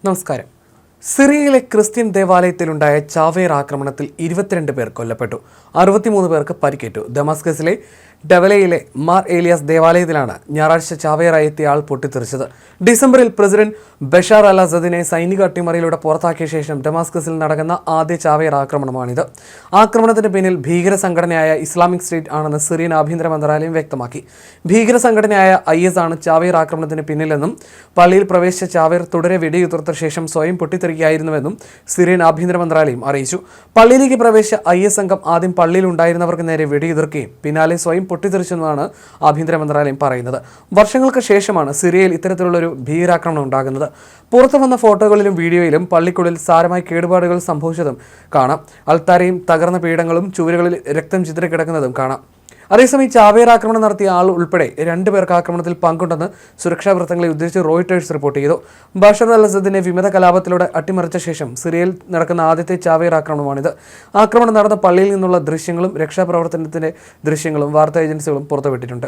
നമസ്കാരം. സിറിയയിലെ ക്രിസ്ത്യൻ ദേവാലയത്തിലുണ്ടായ ചാവേർ ആക്രമണത്തിൽ 22 പേർ കൊല്ലപ്പെട്ടു. 63 പേർക്ക് പരിക്കേറ്റു. ദമാസ്കസിലെ ഡവലയിലെ മാർ ഏലിയാസ് ദേവാലയത്തിലാണ് ഞായറാഴ്ച ചാവേറായി എത്തിയ ആൾ പൊട്ടിത്തെറിച്ചത്. ഡിസംബറിൽ പ്രസിഡന്റ് ബഷാർ അൽ അസദിനെ സൈനിക അട്ടിമറിയിലൂടെ പുറത്താക്കിയ ശേഷം ദമാസ്കസിൽ നടക്കുന്ന ആദ്യ ചാവേർ ആക്രമണമാണിത്. ആക്രമണത്തിന് പിന്നിൽ ഭീകര സംഘടനയായ ഇസ്ലാമിക് സ്റ്റേറ്റ് ആണെന്ന് സിറിയൻ ആഭ്യന്തര മന്ത്രാലയം വ്യക്തമാക്കി. ഭീകര സംഘടനയായ IS ആണ് ചാവേർ ആക്രമണത്തിന് പിന്നിലെന്നും പള്ളിയിൽ പ്രവേശിച്ച ചാവേർ തുടരെ വെടിയുതിർത്ത ശേഷം സ്വയം പൊട്ടിത്തെറിക്കുകയായിരുന്നുവെന്നും സിറിയൻ ആഭ്യന്തര മന്ത്രാലയം അറിയിച്ചു. പള്ളിയിലേക്ക് പ്രവേശിച്ച IS സംഘം ആദ്യം പള്ളിയിൽ ഉണ്ടായിരുന്നവർക്ക് നേരെ വെടിയുതിർക്കുകയും പിന്നാലെ സ്വയം പൊട്ടിത്തെറിച്ചെന്നാണ് ആഭ്യന്തര മന്ത്രാലയം പറയുന്നത്. വർഷങ്ങൾക്ക് ശേഷമാണ് സിറിയയിൽ ഇത്തരത്തിലുള്ളൊരു ഭീകരാക്രമണം ഉണ്ടാകുന്നത്. പുറത്തു വന്ന ഫോട്ടോകളിലും വീഡിയോയിലും പള്ളിക്കുള്ളിൽ സാരമായി കേടുപാടുകൾ സംഭവിച്ചതും കാണാം. അൾത്താരയും തകർന്ന പീഠങ്ങളും ചുവരുകളിൽ രക്തം ചിതറിക്കിടക്കുന്നതും കാണാം. അതേസമയം ചാവേർ ആക്രമണം നടത്തിയ ആൾ ഉൾപ്പെടെ 2 പേർക്ക് ആക്രമണത്തിൽ പങ്കുണ്ടെന്ന് സുരക്ഷാ വൃത്തങ്ങളെ ഉദ്ധരിച്ച് റോയിട്ടേഴ്സ് റിപ്പോർട്ട് ചെയ്തു. ബഷർ അൽ അസദിനെ വിമത കലാപത്തിലൂടെ അട്ടിമറിച്ച ശേഷം സിറിയയിൽ നടക്കുന്ന ആദ്യത്തെ ചാവേർ ആക്രമണമാണിത്. ആക്രമണം നടന്ന പള്ളിയിൽ നിന്നുള്ള ദൃശ്യങ്ങളും രക്ഷാപ്രവർത്തനത്തിന്റെ ദൃശ്യങ്ങളും വാർത്താ ഏജൻസികളും പുറത്തുവിട്ടിട്ടുണ്ട്.